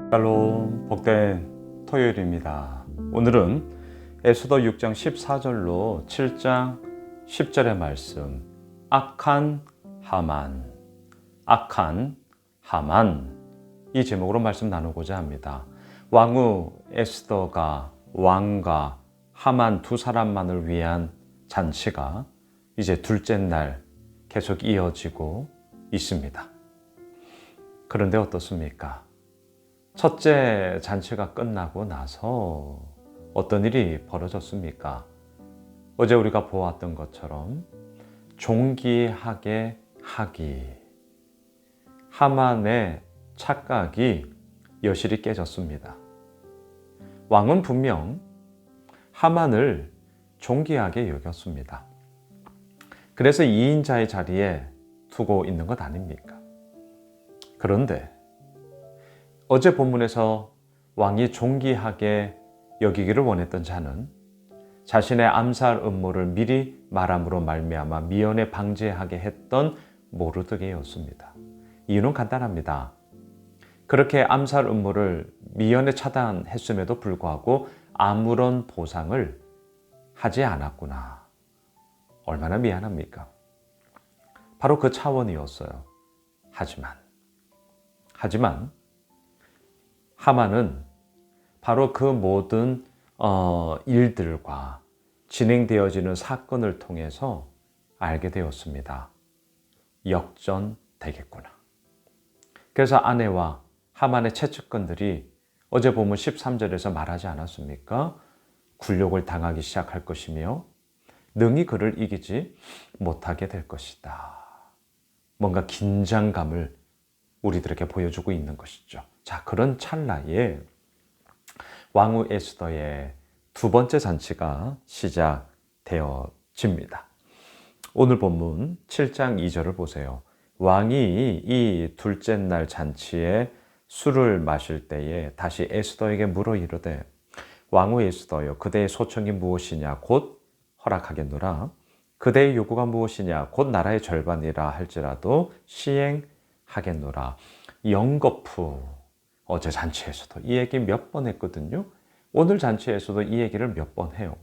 샬롬, 복된 토요일입니다. 오늘은 에스더 6장 14절로 7장 10절의 말씀, 악한 하만 이 제목으로 말씀 나누고자 합니다. 왕후 에스더가 왕과 하만 두 사람만을 위한 잔치가 이제 둘째 날 계속 이어지고 있습니다. 그런데 어떻습니까? 첫째 잔치가 끝나고 나서 어떤 일이 벌어졌습니까? 어제 우리가 보았던 것처럼 존귀하게 하기, 하만의 착각이 여실히 깨졌습니다. 왕은 분명 하만을 존귀하게 여겼습니다. 그래서 2인자의 자리에 두고 있는 것 아닙니까? 그런데 어제 본문에서 왕이 존귀하게 여기기를 원했던 자는 자신의 암살 음모를 미리 말함으로 말미암아 미연에 방제하게 했던 모르드게였습니다. 이유는 간단합니다. 그렇게 암살 음모를 미연에 차단했음에도 불구하고 아무런 보상을 하지 않았구나. 얼마나 미안합니까? 바로 그 차원이었어요. 하지만 하만은 바로 그 모든 일들과 진행되어지는 사건을 통해서 알게 되었습니다. 역전되겠구나. 그래서 아내와 하만의 채측근들이 어제 보면 13절에서 말하지 않았습니까? 굴욕을 당하기 시작할 것이며 능히 그를 이기지 못하게 될 것이다. 뭔가 긴장감을 우리들에게 보여주고 있는 것이죠. 자, 그런 찰나에 왕후 에스더의 두 번째 잔치가 시작되어집니다. 오늘 본문 7장 2절을 보세요. 왕이 이 둘째 날 잔치에 술을 마실 때에 다시 에스더에게 물어 이르되 왕후 에스더여 그대의 소청이 무엇이냐 곧 허락하겠노라. 그대의 요구가 무엇이냐 곧 나라의 절반이라 할지라도 시행하겠노라. 영거푸 어제 잔치에서도 이 얘기 몇 번 했거든요. 오늘 잔치에서도 이 얘기를 몇 번 해요.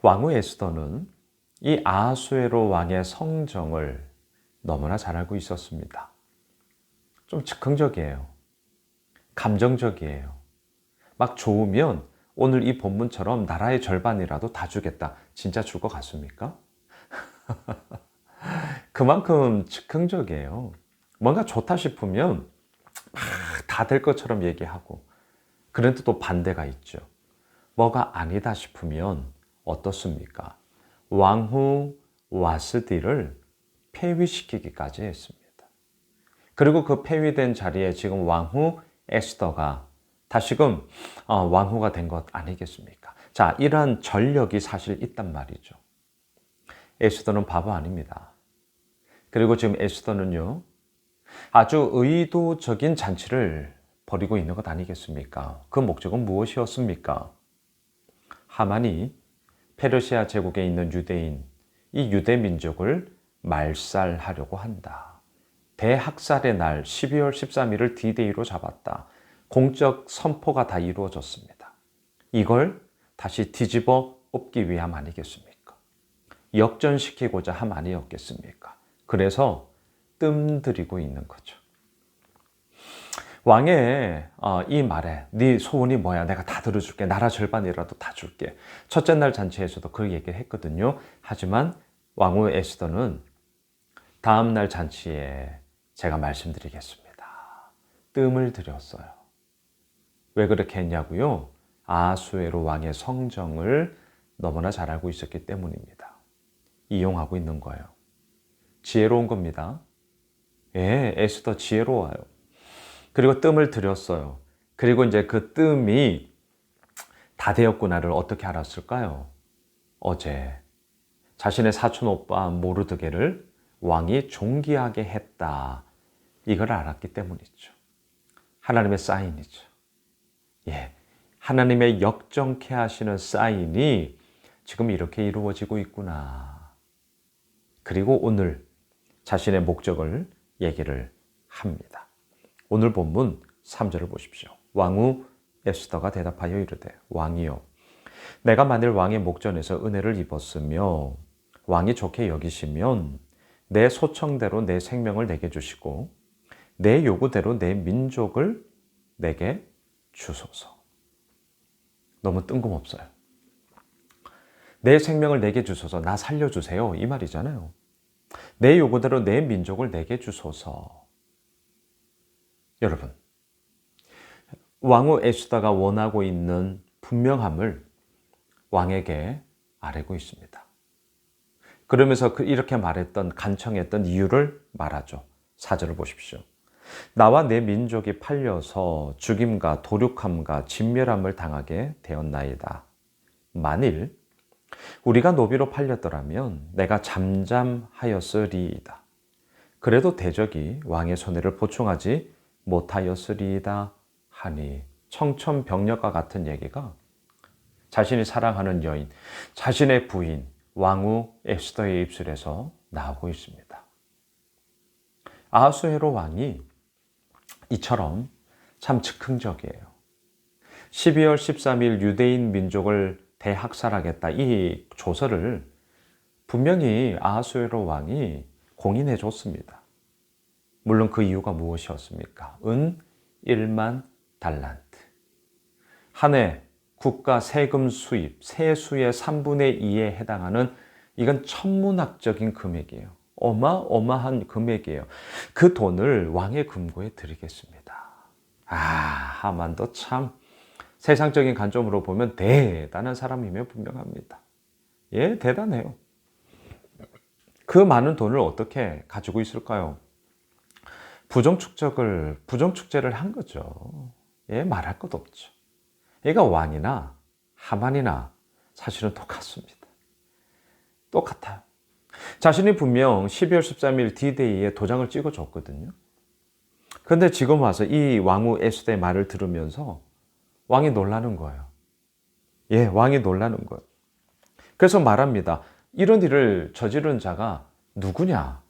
왕후 에스더는 이 아하수에로 왕의 성정을 너무나 잘 알고 있었습니다. 좀 즉흥적이에요. 감정적이에요. 막 좋으면 오늘 이 본문처럼 나라의 절반이라도 다 주겠다. 진짜 줄 것 같습니까? 그만큼 즉흥적이에요. 뭔가 좋다 싶으면 다 될 것처럼 얘기하고, 그런데 또 반대가 있죠. 뭐가 아니다 싶으면 어떻습니까? 왕후 와스디를 폐위시키기까지 했습니다. 그리고 그 폐위된 자리에 지금 왕후 에스더가 다시금 왕후가 된 것 아니겠습니까? 자, 이러한 전력이 사실 있단 말이죠. 에스더는 바보 아닙니다. 그리고 지금 에스더는요, 아주 의도적인 잔치를 벌이고 있는 것 아니겠습니까? 그 목적은 무엇이었습니까? 하만이 페르시아 제국에 있는 유대인, 이 유대 민족을 말살하려고 한다. 대학살의 날 12월 13일을 D-Day로 잡았다. 공적 선포가 다 이루어졌습니다. 이걸 다시 뒤집어 엎기 위함 아니겠습니까? 역전시키고자 함 아니었겠습니까? 그래서 뜸들이고 있는 거죠. 왕의 이 말에 네 소원이 뭐야? 내가 다 들어줄게. 나라 절반이라도 다 줄게. 첫째 날 잔치에서도 그 얘기를 했거든요. 하지만 왕후 에스더는 다음 날 잔치에 제가 말씀드리겠습니다. 뜸을 들였어요. 왜 그렇게 했냐고요? 아하수에로 왕의 성정을 너무나 잘 알고 있었기 때문입니다. 이용하고 있는 거예요. 지혜로운 겁니다. 예, 에스더 지혜로워요. 그리고 뜸을 들였어요. 그리고 이제 그 뜸이 다 되었구나를 어떻게 알았을까요? 어제 자신의 사촌 오빠 모르드게를 왕이 존귀하게 했다. 이걸 알았기 때문이죠. 하나님의 사인이죠. 예, 하나님의 역정케 하시는 사인이 지금 이렇게 이루어지고 있구나. 그리고 오늘 자신의 목적을 얘기를 합니다. 오늘 본문 3절을 보십시오. 왕후 에스더가 대답하여 이르되 왕이여 내가 만일 왕의 목전에서 은혜를 입었으며 왕이 좋게 여기시면 내 소청대로 내 생명을 내게 주시고 내 요구대로 내 민족을 내게 주소서. 너무 뜬금없어요. 내 생명을 내게 주소서, 나 살려주세요 이 말이잖아요. 내 요구대로 내 민족을 내게 주소서. 여러분, 왕후 에스더가 원하고 있는 분명함을 왕에게 아뢰고 있습니다. 그러면서 이렇게 말했던, 간청했던 이유를 말하죠. 4절을 보십시오. 나와 내 민족이 팔려서 죽임과 도륙함과 진멸함을 당하게 되었나이다. 만일 우리가 노비로 팔렸더라면 내가 잠잠하였으리이다. 그래도 대적이 왕의 손해를 보충하지 못하였으리이다 하니, 청천벽력과 같은 얘기가 자신이 사랑하는 여인, 자신의 부인 왕후 에스더의 입술에서 나오고 있습니다. 아하수에로 왕이 이처럼 참 즉흥적이에요. 12월 13일 유대인 민족을 대학살하겠다, 이 조서를 분명히 아하수에로 왕이 공인해 줬습니다. 물론 그 이유가 무엇이었습니까? 은 1만 달란트. 한 해 국가 세금 수입, 세수의 3분의 2에 해당하는, 이건 천문학적인 금액이에요. 어마어마한 금액이에요. 그 돈을 왕의 금고에 드리겠습니다. 하만도 참 세상적인 관점으로 보면 대단한 사람이며 분명합니다. 예, 대단해요. 그 많은 돈을 어떻게 가지고 있을까요? 부정축제를 한 거죠. 예, 말할 것도 없죠. 얘가 왕이나 하만이나 사실은 똑같습니다. 똑같아요. 자신이 분명 12월 13일 D-Day에 도장을 찍어줬거든요. 그런데 지금 와서 이 왕후 에스더의 말을 들으면서 왕이 놀라는 거예요. 예, 왕이 놀라는 거예요. 그래서 말합니다. 이런 일을 저지른 자가 누구냐?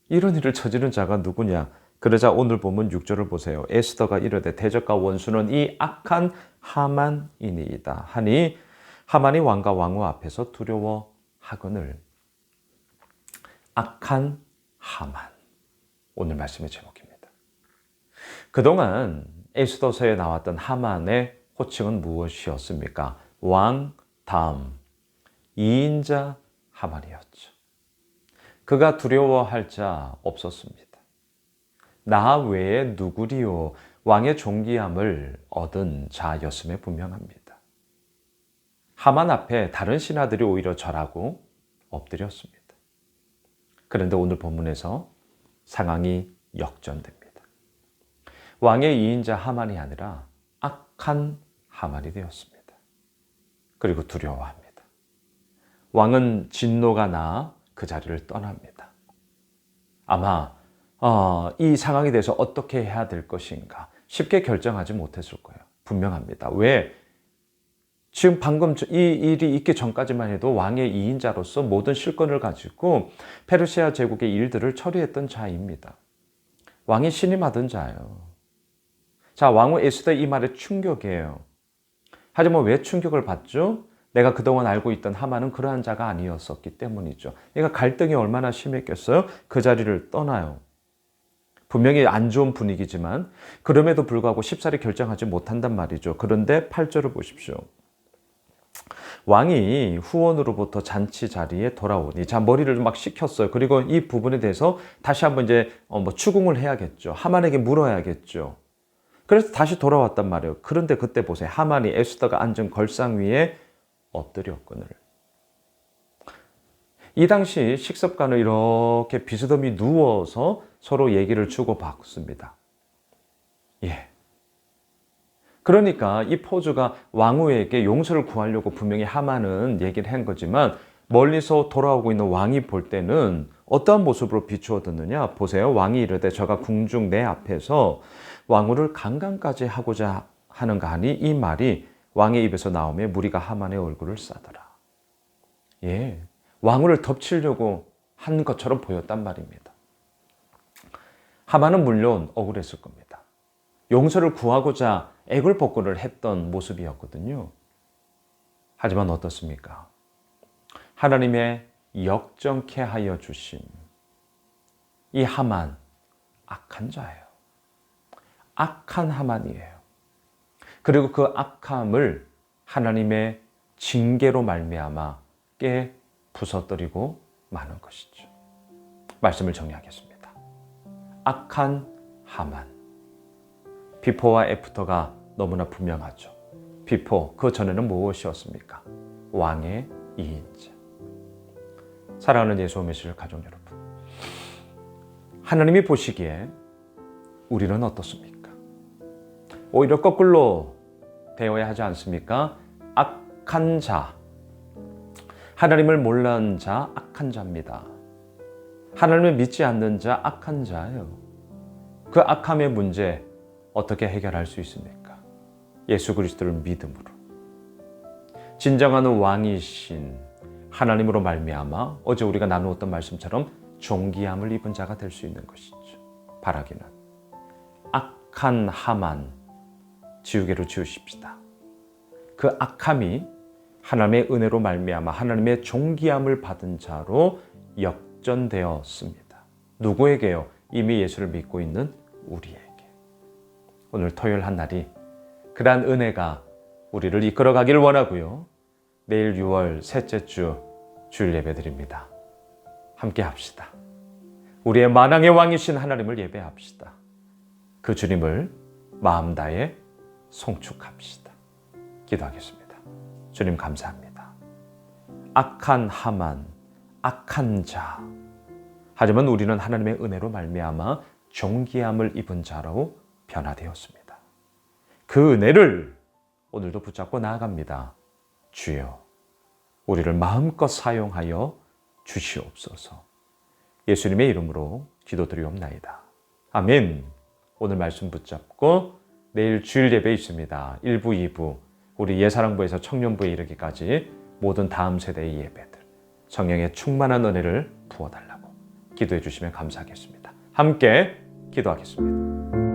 이런 일을 저지른 자가 누구냐? 그러자 오늘 본문 6절을 보세요. 에스더가 이르되 대적과 원수는 이 악한 하만이니이다 하니, 하만이 왕과 왕후 앞에서 두려워하거늘. 악한 하만, 오늘 말씀의 제목입니다. 그동안 에스더서에 나왔던 하만의 호칭은 무엇이었습니까? 왕 다음 2인자 하만이었죠. 그가 두려워할 자 없었습니다. 나 외에 누구리요? 왕의 존귀함을 얻은 자였음에 분명합니다. 하만 앞에 다른 신하들이 오히려 절하고 엎드렸습니다. 그런데 오늘 본문에서 상황이 역전됩니다. 왕의 2인자 하만이 아니라 악한 하만이 되었습니다. 그리고 두려워합니다. 왕은 진노가 나 그 자리를 떠납니다. 아마 이 상황에 대해서 어떻게 해야 될 것인가 쉽게 결정하지 못했을 거예요. 분명합니다. 왜? 지금 방금 이 일이 있기 전까지만 해도 왕의 2인자로서 모든 실권을 가지고 페르시아 제국의 일들을 처리했던 자입니다. 왕이 신임하던 자예요. 자, 왕후 에스더의 이 말에 충격이에요. 하지만 왜 충격을 받죠? 내가 그동안 알고 있던 하만은 그러한 자가 아니었었기 때문이죠. 그러니까 갈등이 얼마나 심했겠어요? 그 자리를 떠나요. 분명히 안 좋은 분위기지만 그럼에도 불구하고 쉽사리 결정하지 못한단 말이죠. 그런데 8절을 보십시오. 왕이 후원으로부터 잔치 자리에 돌아오니, 자, 머리를 막 식혔어요. 그리고 이 부분에 대해서 다시 한번 이제 추궁을 해야겠죠. 하만에게 물어야겠죠. 그래서 다시 돌아왔단 말이에요. 그런데 그때 보세요. 하만이 에스더가 앉은 걸상 위에 엎드렸거늘. 이 당시 식습관은 이렇게 비스듬히 누워서 서로 얘기를 주고받습니다. 예. 그러니까 이 포즈가 왕후에게 용서를 구하려고 분명히 하만은 얘기를 한 거지만, 멀리서 돌아오고 있는 왕이 볼 때는 어떠한 모습으로 비추어졌느냐 보세요. 왕이 이르되 저가 궁중 내 앞에서 왕후를 강간까지 하고자 하는가 하니, 이 말이 왕의 입에서 나오며 무리가 하만의 얼굴을 싸더라. 예, 왕후를 덮치려고 한 것처럼 보였단 말입니다. 하만은 물론 억울했을 겁니다. 용서를 구하고자 애걸복걸을 했던 모습이었거든요. 하지만 어떻습니까? 하나님의 역정케 하여 주심. 이 하만, 악한 자예요. 악한 하만이에요. 그리고 그 악함을 하나님의 징계로 말미암아 깨 부서뜨리고 마는 것이죠. 말씀을 정리하겠습니다. 악한 하만. 비포와 애프터가 너무나 분명하죠. 비포, 그 전에는 무엇이었습니까? 왕의 2인자. 사랑하는 예수 메시지 가족 여러분, 하나님이 보시기에 우리는 어떻습니까? 오히려 거꾸로 되어야 하지 않습니까? 악한 자, 하나님을 몰라는 자, 악한 자입니다. 하나님을 믿지 않는 자, 악한 자예요. 그 악함의 문제 어떻게 해결할 수 있습니까? 예수 그리스도를 믿음으로, 진정한 왕이신 하나님으로 말미암아 어제 우리가 나누었던 말씀처럼 존귀함을 입은 자가 될 수 있는 것이죠. 바라기는 악한 하만 지우개로 지우십시다. 그 악함이 하나님의 은혜로 말미암아 하나님의 존귀함을 받은 자로 역전되었습니다. 누구에게요? 이미 예수를 믿고 있는 우리에게. 오늘 토요일 한 날이 그러한 은혜가 우리를 이끌어가길 원하고요. 내일 6월 셋째 주 주일 예배 드립니다. 함께 합시다. 우리의 만왕의 왕이신 하나님을 예배합시다. 그 주님을 마음 다해 송축합시다. 기도하겠습니다. 주님 감사합니다. 악한 하만, 악한 자. 하지만 우리는 하나님의 은혜로 말미암아 존귀함을 입은 자로 변화되었습니다. 그 은혜를 오늘도 붙잡고 나아갑니다. 주여, 우리를 마음껏 사용하여 주시옵소서. 예수님의 이름으로 기도드리옵나이다. 아멘. 오늘 말씀 붙잡고 내일 주일 예배 있습니다. 1부, 2부, 우리 예사랑부에서 청년부에 이르기까지 모든 다음 세대의 예배들, 성령의 충만한 은혜를 부어달라고 기도해 주시면 감사하겠습니다. 함께 기도하겠습니다.